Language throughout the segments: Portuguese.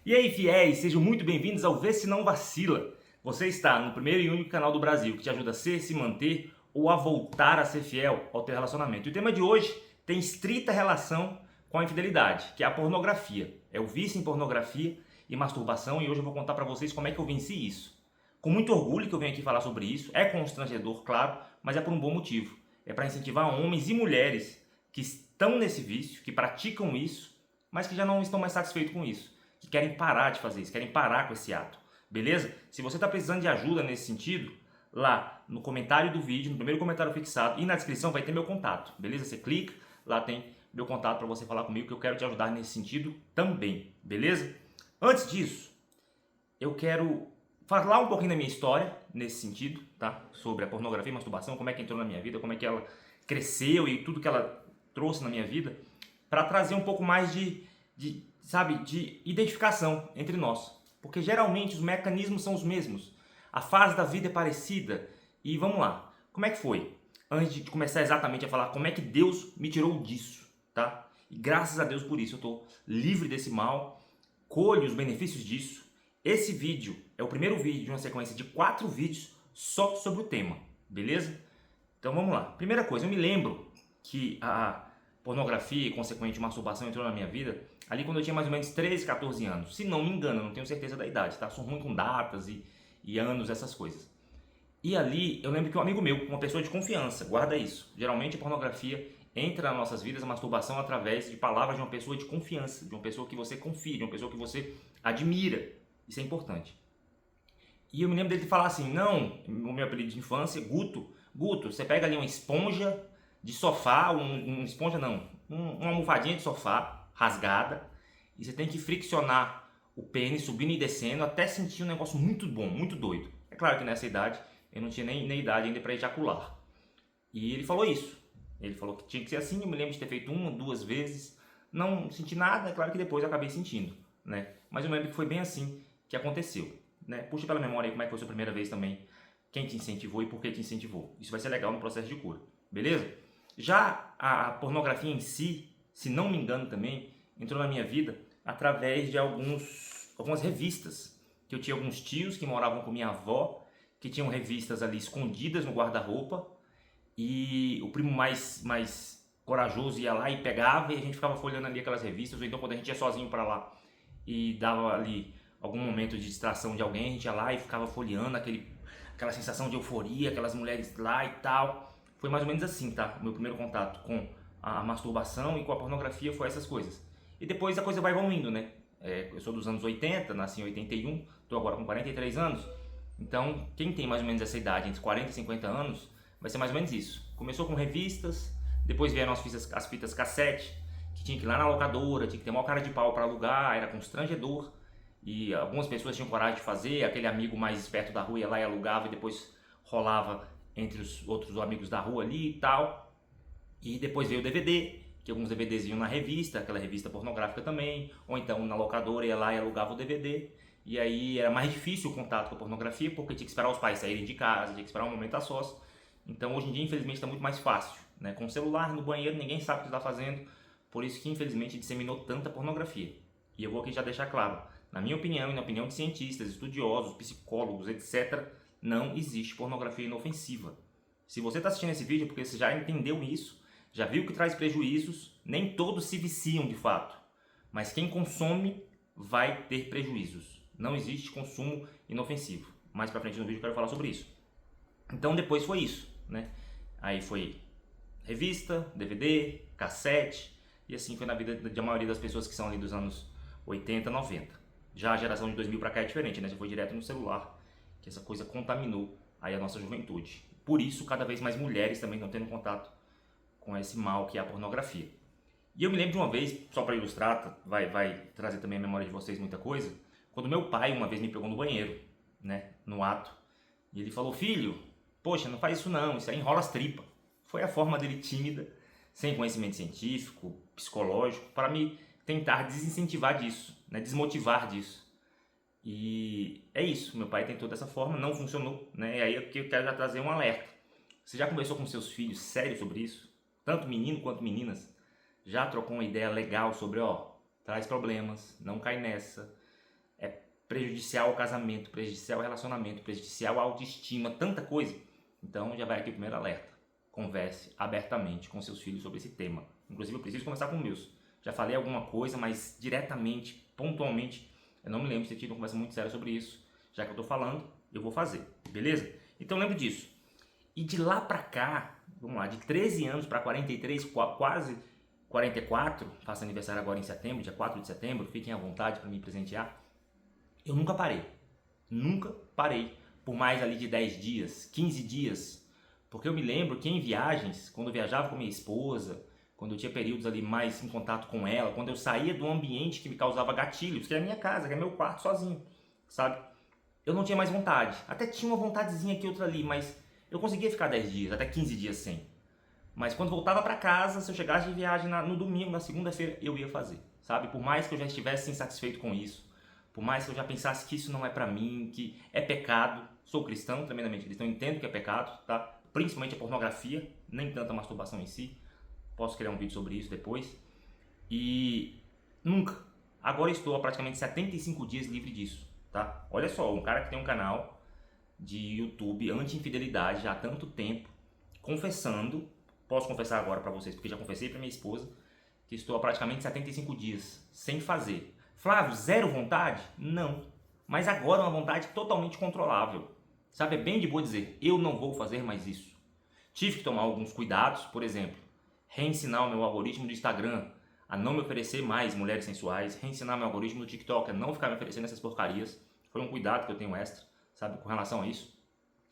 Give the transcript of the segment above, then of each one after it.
E aí, fiéis, sejam muito bem-vindos ao Vê Se Não Vacila. Você está no primeiro e único canal do Brasil que te ajuda a ser, se manter ou a voltar a ser fiel ao teu relacionamento. E o tema de hoje tem estrita relação com a infidelidade, que é a pornografia. É o vício em pornografia e masturbação, e hoje eu vou contar para vocês como é que eu venci isso. Com muito orgulho que eu venho aqui falar sobre isso, é constrangedor, claro, mas é por um bom motivo. É para incentivar homens e mulheres que estão nesse vício, que praticam isso, mas que já não estão mais satisfeitos com isso, que querem parar de fazer isso, querem parar com esse ato, beleza? Se você está precisando de ajuda nesse sentido, lá no comentário do vídeo, no primeiro comentário fixado e na descrição vai ter meu contato, beleza? Você clica, lá tem meu contato para você falar comigo que eu quero te ajudar nesse sentido também, beleza? Antes disso, eu quero falar um pouquinho da minha história nesse sentido, tá? Sobre a pornografia e masturbação, como é que entrou na minha vida, como é que ela cresceu e tudo que ela trouxe na minha vida, para trazer um pouco mais de identificação entre nós. Porque geralmente os mecanismos são os mesmos. A fase da vida é parecida. E vamos lá. Como é que foi? Antes de começar exatamente a falar como é que Deus me tirou disso, tá? E graças a Deus por isso eu estou livre desse mal, colho os benefícios disso. Esse vídeo é o primeiro vídeo de uma sequência de 4 vídeos só sobre o tema, beleza? Então vamos lá. Primeira coisa, eu me lembro que a pornografia e consequente masturbação entrou na minha vida ali quando eu tinha mais ou menos 13, 14 anos. Se não me engano, eu não tenho certeza da idade, tá? Sou ruim com datas e anos, essas coisas. E ali eu lembro que um amigo meu, uma pessoa de confiança, guarda isso. Geralmente a pornografia entra nas nossas vidas, a masturbação, através de palavras de uma pessoa de confiança, de uma pessoa que você confia, de uma pessoa que você admira. Isso é importante. E eu me lembro dele falar assim, não, o meu apelido de infância, Guto, você pega ali uma esponja de sofá, uma esponja não, uma almofadinha de sofá rasgada, e você tem que friccionar o pênis subindo e descendo até sentir um negócio muito bom, muito doido. É claro que nessa idade eu não tinha nem idade ainda para ejacular. E ele falou isso. Ele falou que tinha que ser assim, eu me lembro de ter feito 1, 2 vezes, não senti nada, é claro que depois eu acabei sentindo, né? Mas eu me lembro que foi bem assim que aconteceu, né? Puxa pela memória aí como é que foi a sua primeira vez também, quem te incentivou e por que te incentivou. Isso vai ser legal no processo de cura, beleza? Já a pornografia em si, se não me engano também, entrou na minha vida através de algumas revistas, que eu tinha alguns tios que moravam com minha avó, que tinham revistas ali escondidas no guarda-roupa, e o primo mais corajoso ia lá e pegava, e a gente ficava folheando ali aquelas revistas, ou então quando a gente ia sozinho para lá e dava ali algum momento de distração de alguém, a gente ia lá e ficava folheando aquela sensação de euforia, aquelas mulheres lá e tal. Foi mais ou menos assim, tá? O meu primeiro contato com a masturbação e com a pornografia foi essas coisas. E depois a coisa vai evoluindo, né? Eu sou dos anos 80, nasci em 81, tô agora com 43 anos. Então, quem tem mais ou menos essa idade, entre 40 e 50 anos, vai ser mais ou menos isso. Começou com revistas, depois vieram as fitas cassete, que tinha que ir lá na locadora, tinha que ter uma cara de pau para alugar, era constrangedor. E algumas pessoas tinham coragem de fazer, aquele amigo mais esperto da rua ia lá e alugava e depois rolava entre os outros amigos da rua ali e tal. E depois veio o DVD, que alguns DVDs iam na revista, aquela revista pornográfica também, ou então na locadora ia lá e alugava o DVD. E aí era mais difícil o contato com a pornografia, porque tinha que esperar os pais saírem de casa, tinha que esperar um momento a sós. Então hoje em dia, infelizmente, está muito mais fácil, né? Com o celular no banheiro, ninguém sabe o que está fazendo, por isso que infelizmente disseminou tanta pornografia. E eu vou aqui já deixar claro, na minha opinião e na opinião de cientistas, estudiosos, psicólogos, etc., não existe pornografia inofensiva. Se você está assistindo esse vídeo é porque você já entendeu isso, já viu que traz prejuízos, nem todos se viciam de fato, mas quem consome vai ter prejuízos. Não existe consumo inofensivo. Mais pra frente no vídeo eu quero falar sobre isso. Então depois foi isso, né? Aí foi revista, DVD, cassete, e assim foi na vida da maioria das pessoas que são ali dos anos 80, 90. Já a geração de 2000 para cá é diferente, né? Já foi direto no celular, que essa coisa contaminou aí a nossa juventude. Por isso, cada vez mais mulheres também estão tendo contato com esse mal que é a pornografia. E eu me lembro de uma vez, só para ilustrar, vai trazer também a memória de vocês muita coisa, quando meu pai uma vez me pegou no banheiro, né? No ato, e ele falou, filho, poxa, não faz isso não, isso aí enrola as tripas. Foi a forma dele tímida, sem conhecimento científico, psicológico, para me tentar desincentivar disso, né? Desmotivar disso. E é isso, meu pai tentou dessa forma, não funcionou, né? E aí eu quero já trazer um alerta. Você já conversou com seus filhos sério sobre isso? Tanto menino quanto meninas? Já trocou uma ideia legal sobre, ó, traz problemas, não cai nessa, prejudicial ao casamento, prejudicial ao relacionamento, prejudicial à autoestima, tanta coisa. Então já vai aqui o primeiro alerta. Converse abertamente com seus filhos sobre esse tema. Inclusive eu preciso conversar com meus. Já falei alguma coisa, mas diretamente, pontualmente, eu não me lembro de ter tido uma conversa muito séria sobre isso. Já que eu tô falando, eu vou fazer, beleza? Então lembro disso. E de lá pra cá, vamos lá, de 13 anos para 43, quase 44, faço aniversário agora em setembro, dia 4 de setembro, fiquem à vontade para me presentear. Eu nunca parei. Nunca parei. Por mais ali de 10 dias, 15 dias. Porque eu me lembro que em viagens, quando eu viajava com minha esposa, quando eu tinha períodos ali mais em contato com ela, quando eu saía do ambiente que me causava gatilhos, que é a minha casa, que é meu quarto sozinho, sabe? Eu não tinha mais vontade. Até tinha uma vontadezinha aqui, outra ali, mas eu conseguia ficar 10 dias, até 15 dias sem. Mas quando voltava para casa, se eu chegasse de viagem no domingo, na segunda-feira, eu ia fazer, sabe? Por mais que eu já estivesse insatisfeito com isso, por mais que eu já pensasse que isso não é para mim, que é pecado, sou cristão, tremendamente cristão, entendo que é pecado, tá? Principalmente a pornografia, nem tanto a masturbação em si. Posso criar um vídeo sobre isso depois. E nunca. Agora estou há praticamente 75 dias livre disso, tá? Olha só, um cara que tem um canal de YouTube anti-infidelidade já há tanto tempo, confessando, posso confessar agora para vocês, porque já confessei para minha esposa, que estou há praticamente 75 dias sem fazer. Flávio, zero vontade? Não. Mas agora é uma vontade totalmente controlável. Sabe, é bem de boa dizer, eu não vou fazer mais isso. Tive que tomar alguns cuidados, por exemplo, reensinar o meu algoritmo do Instagram a não me oferecer mais mulheres sensuais, reensinar meu algoritmo do TikTok a não ficar me oferecendo essas porcarias. Foi um cuidado que eu tenho extra, sabe, com relação a isso.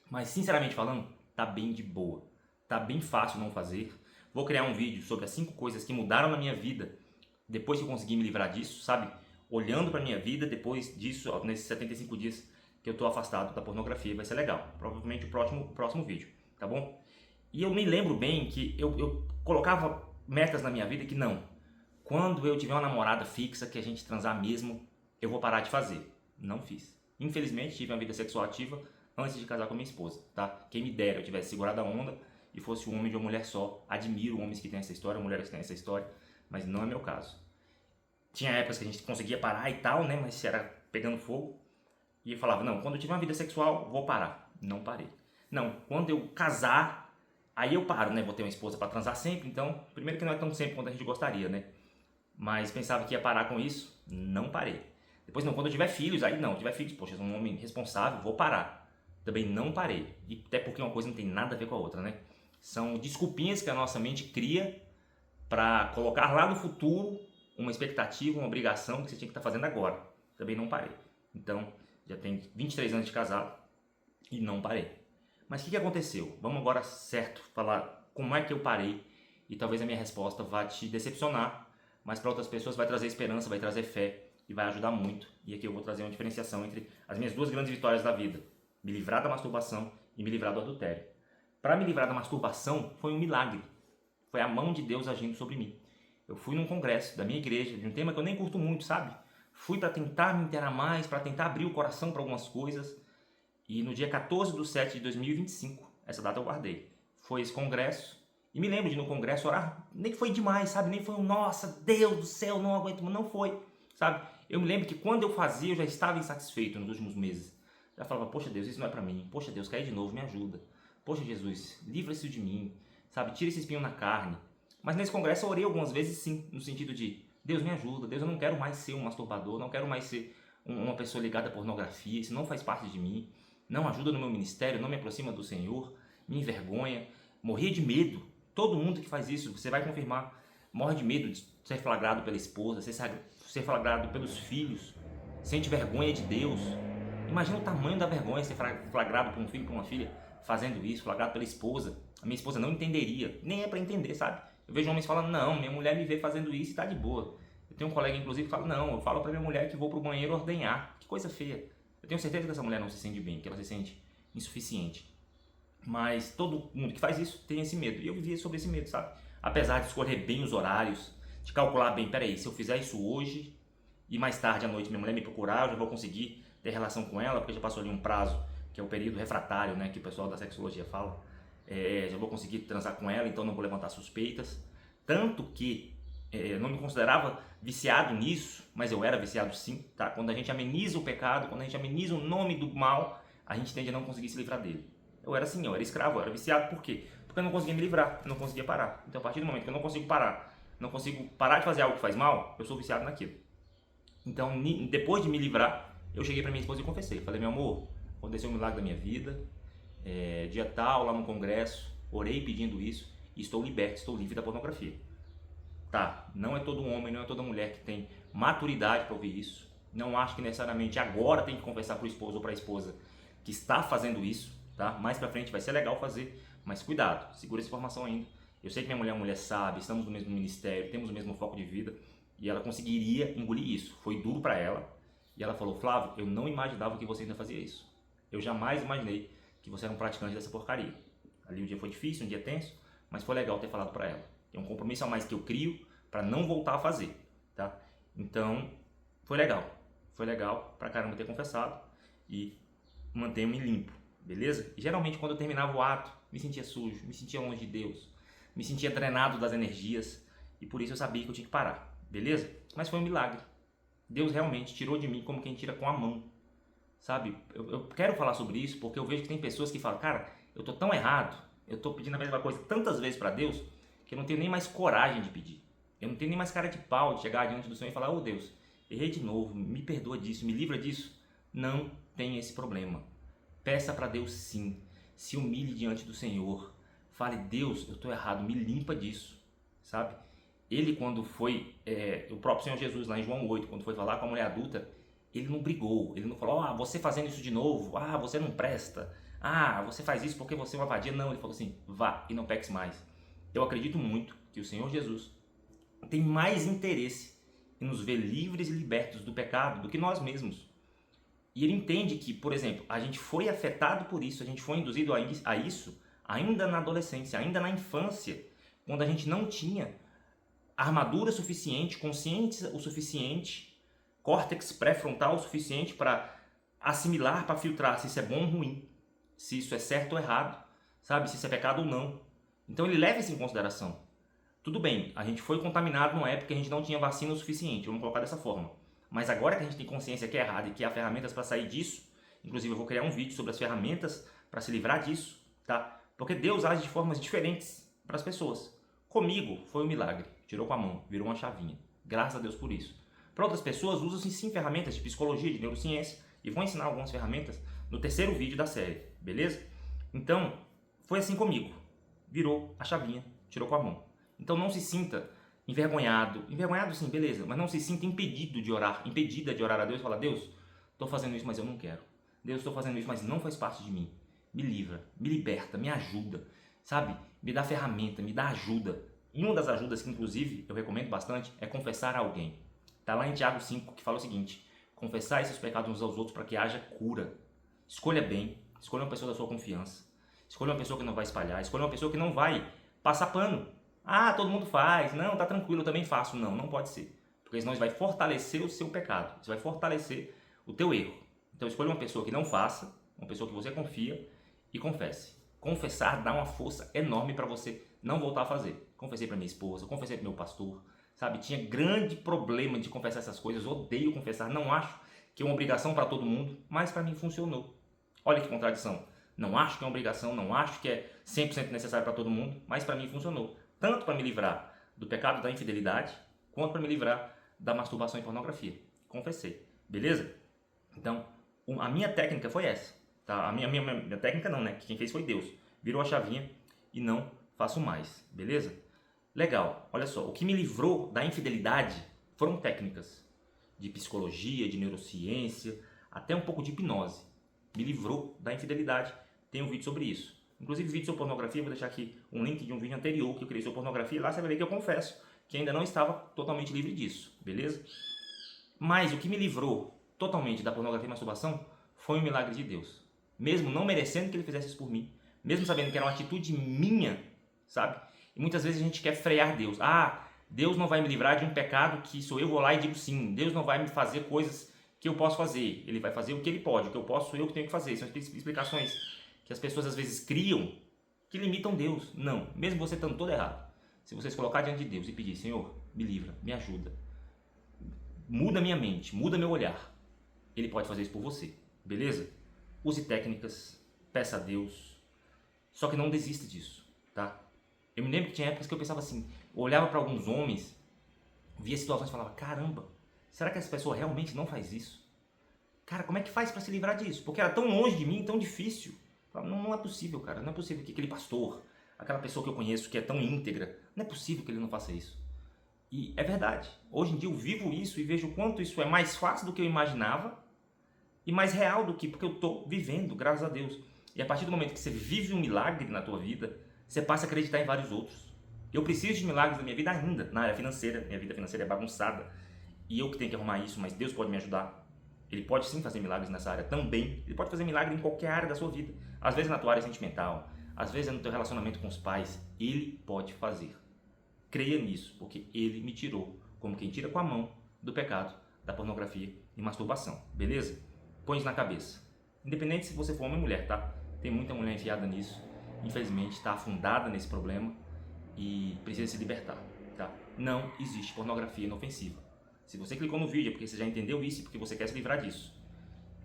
Mas, sinceramente falando, tá bem de boa. Tá bem fácil não fazer. Vou criar um vídeo sobre as 5 coisas que mudaram na minha vida depois que eu consegui me livrar disso, sabe? Olhando pra minha vida depois disso, nesses 75 dias que eu tô afastado da pornografia. Vai ser legal. Provavelmente o próximo vídeo, tá bom? E eu me lembro bem que eu colocava metas na minha vida que não. Quando eu tiver uma namorada fixa, que a gente transar mesmo, eu vou parar de fazer. Não fiz. Infelizmente, tive uma vida sexual ativa antes de casar com minha esposa, tá? Quem me dera eu tivesse segurado a onda e fosse um homem de uma mulher só. Admiro homens que têm essa história, mulheres que têm essa história, mas não é meu caso. Tinha épocas que a gente conseguia parar e tal, né? Mas era pegando fogo. E eu falava, não, quando eu tiver uma vida sexual, vou parar. Não parei. Não, quando eu casar, aí eu paro, né? Vou ter uma esposa para transar sempre, então, primeiro que não é tão sempre quanto a gente gostaria, né? Mas pensava que ia parar com isso, não parei. Depois não, quando eu tiver filhos, aí não, tiver filhos, poxa, eu sou um homem responsável, vou parar. Também não parei. E até porque uma coisa não tem nada a ver com a outra, né? São desculpinhas que a nossa mente cria para colocar lá no futuro uma expectativa, uma obrigação que você tinha que estar fazendo agora. Também não parei. Então, já tem 23 anos de casado e não parei. Mas o que aconteceu? Vamos agora, certo, falar como é que eu parei e talvez a minha resposta vá te decepcionar, mas para outras pessoas vai trazer esperança, vai trazer fé e vai ajudar muito. E aqui eu vou trazer uma diferenciação entre as minhas 2 grandes vitórias da vida. Me livrar da masturbação e me livrar do adultério. Para me livrar da masturbação foi um milagre. Foi a mão de Deus agindo sobre mim. Eu fui num congresso da minha igreja, de um tema que eu nem curto muito, sabe? Fui para tentar me inteirar mais, para tentar abrir o coração para algumas coisas. E no dia 14/7/2025, essa data eu guardei, foi esse congresso. E me lembro de no congresso orar, nem foi demais, sabe? Nem foi um, nossa, Deus do céu, não aguento, não foi, sabe? Eu me lembro que quando eu fazia, eu já estava insatisfeito nos últimos meses. Já falava, poxa Deus, isso não é para mim. Poxa Deus, cai de novo, me ajuda. Poxa Jesus, livra isso de mim, sabe? Tira esse espinho na carne. Mas nesse congresso eu orei algumas vezes sim, no sentido de, Deus me ajuda, Deus, eu não quero mais ser um masturbador, não quero mais ser uma pessoa ligada à pornografia, isso não faz parte de mim, não ajuda no meu ministério, não me aproxima do Senhor, me envergonha, morria de medo. Todo mundo que faz isso, você vai confirmar, morre de medo de ser flagrado pela esposa, ser flagrado pelos filhos, sente vergonha de Deus. Imagina o tamanho da vergonha ser flagrado por um filho, por uma filha, fazendo isso, flagrado pela esposa. A minha esposa não entenderia, nem é para entender, sabe? Eu vejo homens falando, não, minha mulher me vê fazendo isso e tá de boa. Eu tenho um colega, inclusive, que fala, não, eu falo pra minha mulher que vou pro banheiro ordenhar. Que coisa feia. Eu tenho certeza que essa mulher não se sente bem, que ela se sente insuficiente. Mas todo mundo que faz isso tem esse medo. E eu vivia sobre esse medo, sabe? Apesar de escolher bem os horários, de calcular bem, peraí, se eu fizer isso hoje e mais tarde à noite minha mulher me procurar, eu já vou conseguir ter relação com ela, porque já passou ali um prazo, que é o período refratário, né, que o pessoal da sexologia fala. Já vou conseguir transar com ela, então não vou levantar suspeitas. Tanto que eu não me considerava viciado nisso, mas eu era viciado sim, tá? Quando a gente ameniza o pecado, quando a gente ameniza o nome do mal, a gente tende a não conseguir se livrar dele. Eu era assim, eu era escravo, eu era viciado, por quê? Porque eu não conseguia me livrar, eu não conseguia parar. Então a partir do momento que eu não consigo parar de fazer algo que faz mal, eu sou viciado naquilo. Então depois de me livrar, eu cheguei pra minha esposa e confessei. Falei, meu amor, aconteceu um milagre da minha vida, dia tal, lá no congresso, orei pedindo isso e estou liberto, estou livre da pornografia. Tá, não é todo homem, não é toda mulher que tem maturidade para ouvir isso. Não acho que necessariamente agora tem que confessar para o esposo ou para a esposa que está fazendo isso, tá? Mais para frente vai ser legal fazer, mas cuidado, segura essa informação ainda. Eu sei que minha mulher é uma mulher sábia, estamos no mesmo ministério, temos o mesmo foco de vida e ela conseguiria engolir isso. Foi duro para ela e ela falou, Flávio, eu não imaginava que você ainda fazia isso. Eu jamais imaginei que você era um praticante dessa porcaria. Ali o dia foi difícil, um dia tenso, mas foi legal ter falado para ela. É um compromisso a mais que eu crio para não voltar a fazer, tá? Então, foi legal pra caramba ter confessado e manter-me limpo, beleza? E, geralmente quando eu terminava o ato, me sentia sujo, me sentia longe de Deus, me sentia drenado das energias e por isso eu sabia que eu tinha que parar, beleza? Mas foi um milagre. Deus realmente tirou de mim como quem tira com a mão, sabe? Eu quero falar sobre isso porque eu vejo que tem pessoas que falam, cara, eu tô tão errado, eu tô pedindo a mesma coisa tantas vezes para Deus que eu não tenho nem mais coragem de pedir. Eu não tenho nem mais cara de pau de chegar diante do Senhor e falar, oh Deus, errei de novo, me perdoa disso, me livra disso. Não tem esse problema. Peça para Deus sim, se humilhe diante do Senhor. Fale, Deus, eu estou errado, me limpa disso, sabe? Ele quando foi, o próprio Senhor Jesus lá em João 8, quando foi falar com a mulher adulta, ele não brigou, ele não falou, você fazendo isso de novo, você não presta, você faz isso porque você é uma vadia. Não, ele falou assim, vá e não peques mais. Eu acredito muito que o Senhor Jesus tem mais interesse em nos ver livres e libertos do pecado do que nós mesmos. E ele entende que, por exemplo, a gente foi afetado por isso, a gente foi induzido a isso ainda na adolescência, ainda na infância, quando a gente não tinha armadura suficiente, consciência o suficiente, córtex pré-frontal o suficiente para assimilar, para filtrar se isso é bom ou ruim, se isso é certo ou errado, sabe? Se isso é pecado ou não. Então ele leva isso em consideração. Tudo bem, a gente foi contaminado numa época que a gente não tinha vacina o suficiente, vamos colocar dessa forma. Mas agora que a gente tem consciência que é errado e que há ferramentas para sair disso, inclusive eu vou criar um vídeo sobre as ferramentas para se livrar disso, tá? Porque Deus age de formas diferentes para as pessoas. Comigo foi um milagre, tirou com a mão, virou uma chavinha. Graças a Deus por isso. Para outras pessoas usam-se sim ferramentas de psicologia, de neurociência, e vou ensinar algumas ferramentas no terceiro vídeo da série, beleza? Então, foi assim comigo. Virou a chavinha, tirou com a mão. Então não se sinta envergonhado sim, beleza, mas não se sinta impedida de orar a Deus e falar, Deus, estou fazendo isso, mas eu não quero. Deus, estou fazendo isso, mas não faz parte de mim. Me livra, me liberta, me ajuda, sabe? Me dá ferramenta, me dá ajuda. E uma das ajudas que, inclusive, eu recomendo bastante é confessar a alguém. Está lá em Tiago 5, que fala o seguinte, confessar esses pecados uns aos outros para que haja cura. Escolha bem, escolha uma pessoa da sua confiança, escolha uma pessoa que não vai espalhar, escolha uma pessoa que não vai passar pano. Todo mundo faz, não, tá tranquilo, eu também faço. Não, não pode ser, porque senão isso vai fortalecer o seu pecado, isso vai fortalecer o teu erro. Então escolha uma pessoa que não faça, uma pessoa que você confia e confesse. Confessar dá uma força enorme para você não voltar a fazer. Confessei para minha esposa, confessei para meu pastor, sabe? Tinha grande problema de confessar essas coisas, odeio confessar, não acho que é uma obrigação para todo mundo, mas para mim funcionou. Olha que contradição. Não acho que é uma obrigação, não acho que é 100% necessário para todo mundo, mas para mim funcionou. Tanto para me livrar do pecado da infidelidade, quanto para me livrar da masturbação e pornografia. Confessei, beleza? Então, a minha técnica foi essa. Tá? A minha técnica não, né? Quem fez foi Deus. Virou a chavinha e não faço mais, beleza? Legal, olha só, o que me livrou da infidelidade foram técnicas de psicologia, de neurociência, até um pouco de hipnose. Me livrou da infidelidade, tem um vídeo sobre isso. Inclusive vídeo sobre pornografia, vou deixar aqui um link de um vídeo anterior que eu criei sobre pornografia, lá você vai ver que eu confesso que ainda não estava totalmente livre disso, beleza? Mas o que me livrou totalmente da pornografia e masturbação foi um milagre de Deus. Mesmo não merecendo que ele fizesse isso por mim, mesmo sabendo que era uma atitude minha, sabe? E muitas vezes a gente quer frear Deus. Deus não vai me livrar de um pecado que sou eu vou lá e digo sim. Deus não vai me fazer coisas que eu posso fazer. Ele vai fazer o que ele pode, o que eu posso sou eu que tenho que fazer. São explicações que as pessoas às vezes criam que limitam Deus. Não, mesmo você estando todo errado, se você se colocar diante de Deus e pedir, Senhor, me livra, me ajuda, muda minha mente, muda meu olhar. Ele pode fazer isso por você, beleza? Use técnicas, peça a Deus, só que não desista disso, tá? Eu me lembro que tinha épocas que eu pensava assim, eu olhava para alguns homens, via situações e falava, caramba, será que essa pessoa realmente não faz isso? Cara, como é que faz para se livrar disso? Porque era tão longe de mim, tão difícil. Não é possível, cara, não é possível que aquele pastor, aquela pessoa que eu conheço que é tão íntegra, não é possível que ele não faça isso. E é verdade, hoje em dia eu vivo isso e vejo o quanto isso é mais fácil do que eu imaginava e mais real do que porque eu estou vivendo, graças a Deus. E a partir do momento que você vive um milagre na tua vida, você passa a acreditar em vários outros. Eu preciso de milagres na minha vida ainda, na área financeira. Minha vida financeira é bagunçada e eu que tenho que arrumar isso, mas Deus pode me ajudar. Ele pode sim fazer milagres nessa área também. Ele pode fazer milagre em qualquer área da sua vida. Às vezes na tua área sentimental, às vezes é no teu relacionamento com os pais. Ele pode fazer. Creia nisso, porque Ele me tirou, como quem tira com a mão, do pecado, da pornografia e masturbação. Beleza? Põe isso na cabeça. Independente se você for homem ou mulher, tá? Tem muita mulher enfiada nisso. Infelizmente, está afundada nesse problema e precisa se libertar, tá? Não existe pornografia inofensiva. Se você clicou no vídeo é porque você já entendeu isso e porque você quer se livrar disso.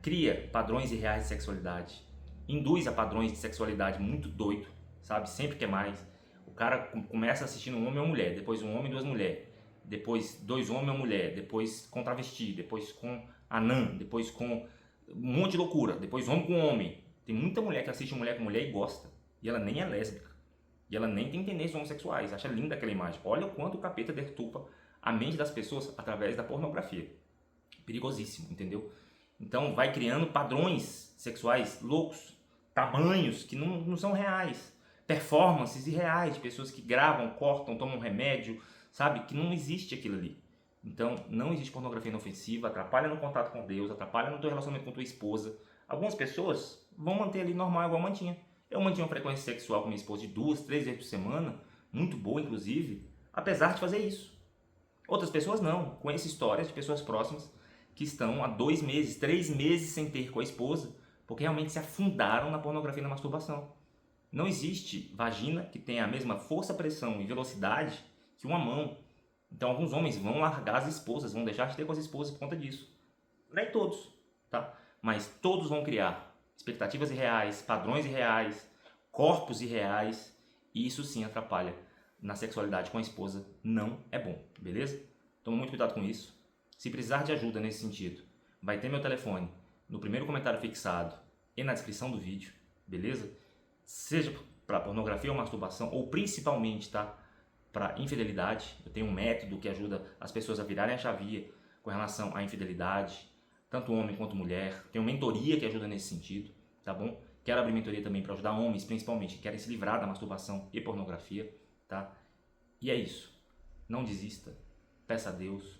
Cria padrões irreais de sexualidade. Induz a padrões de sexualidade muito doido, sabe? Sempre quer mais. O cara começa assistindo um homem ou uma mulher, depois um homem e duas mulheres, depois dois homens e uma mulher, depois com travesti, depois com anã, depois com um monte de loucura, depois homem com homem. Tem muita mulher que assiste mulher com mulher e gosta, e ela nem é lésbica, e ela nem tem tendências homossexuais, acha linda aquela imagem. Olha o quanto o capeta deturpa a mente das pessoas através da pornografia. Perigosíssimo, entendeu? Então vai criando padrões sexuais loucos, tamanhos que não são reais, performances irreais de pessoas que gravam, cortam, tomam remédio, sabe? Que não existe aquilo ali. Então não existe pornografia inofensiva, atrapalha no contato com Deus, atrapalha no teu relacionamento com tua esposa. Algumas pessoas vão manter ali normal, igual mantinha. Eu mantinha uma frequência sexual com minha esposa de 2, 3 vezes por semana, muito boa inclusive, apesar de fazer isso. Outras pessoas não. Conheço histórias de pessoas próximas que estão há 2 meses, 3 meses sem ter com a esposa, porque realmente se afundaram na pornografia e na masturbação. Não existe vagina que tenha a mesma força, pressão e velocidade que uma mão. Então alguns homens vão largar as esposas, vão deixar de ter com as esposas por conta disso. Nem todos, tá? Mas todos vão criar expectativas irreais, padrões irreais, corpos irreais, e isso sim atrapalha na sexualidade com a esposa. Não é bom, beleza? Toma muito cuidado com isso. Se precisar de ajuda nesse sentido, vai ter meu telefone no primeiro comentário fixado e na descrição do vídeo, beleza? Seja para pornografia ou masturbação, ou principalmente, tá, para infidelidade. Eu tenho um método que ajuda as pessoas a virarem a chavinha com relação à infidelidade, tanto homem quanto mulher. Tenho mentoria que ajuda nesse sentido, tá bom? Quero abrir mentoria também para ajudar homens, principalmente, que querem se livrar da masturbação e pornografia, tá? E é isso. Não desista. Peça a Deus.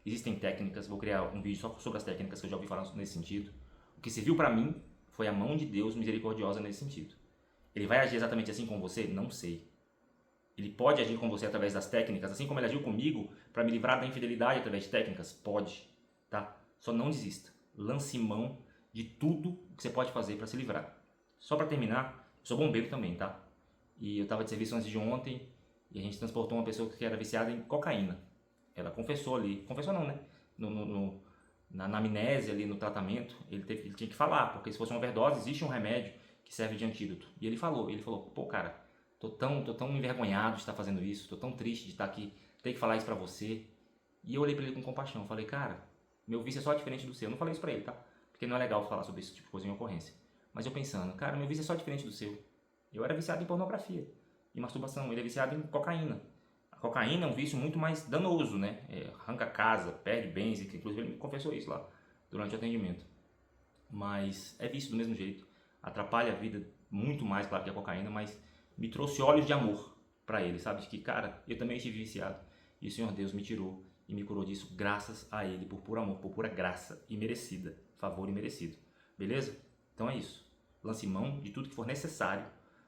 Existem técnicas, vou criar um vídeo só sobre as técnicas que eu já ouvi falar nesse sentido. O que serviu para mim foi a mão de Deus misericordiosa nesse sentido. Ele vai agir exatamente assim com você? Não sei. Ele pode agir com você através das técnicas, assim como ele agiu comigo para me livrar da infidelidade através de técnicas? Pode, tá? Só não desista. Lance mão de tudo que você pode fazer para se livrar. Só para terminar, eu sou bombeiro também, tá? E eu estava de serviço antes de ontem e a gente transportou uma pessoa que era viciada em cocaína. Ela confessou ali, confessou não, né? Na anamnese ali, no tratamento, ele tinha que falar, porque se fosse uma overdose, existe um remédio que serve de antídoto. E ele falou, pô cara, tô tão envergonhado de estar fazendo isso, tô tão triste de estar aqui, ter que falar isso pra você. E eu olhei pra ele com compaixão, falei, cara, meu vício é só diferente do seu. Eu não falei isso pra ele, tá? Porque não é legal falar sobre esse tipo de coisa em ocorrência. Mas eu pensando, cara, meu vício é só diferente do seu. Eu era viciado em pornografia e masturbação, ele é viciado em cocaína. A cocaína é um vício muito mais danoso, né? Arranca casa, perde bens, inclusive ele me confessou isso lá durante o atendimento. Mas é vício do mesmo jeito, atrapalha a vida muito mais, claro, que a cocaína, mas me trouxe olhos de amor pra ele, sabe? De que, cara, eu também estive viciado e o Senhor Deus me tirou e me curou disso graças a Ele, por puro amor, por pura graça e merecida, favor e merecido. Beleza? Então é isso. Lance mão de tudo que for necessário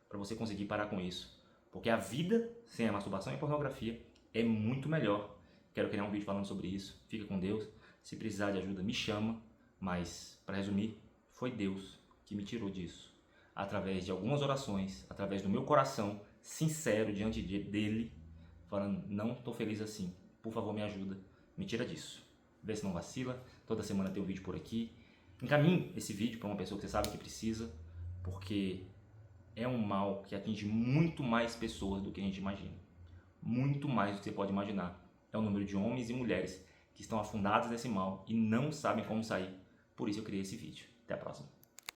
para você conseguir parar com isso. Porque a vida sem a masturbação e a pornografia é muito melhor. Quero criar um vídeo falando sobre isso. Fica com Deus. Se precisar de ajuda, me chama. Mas, para resumir, foi Deus que me tirou disso. Através de algumas orações, através do meu coração sincero diante dele, falando, não estou feliz assim. por favor, me ajuda, me tira disso. Vê se não vacila, toda semana tem um vídeo por aqui. Encaminhe esse vídeo para uma pessoa que você sabe que precisa, porque é um mal que atinge muito mais pessoas do que a gente imagina. Muito mais do que você pode imaginar. É o número de homens e mulheres que estão afundados nesse mal e não sabem como sair. Por isso eu criei esse vídeo. Até a próxima.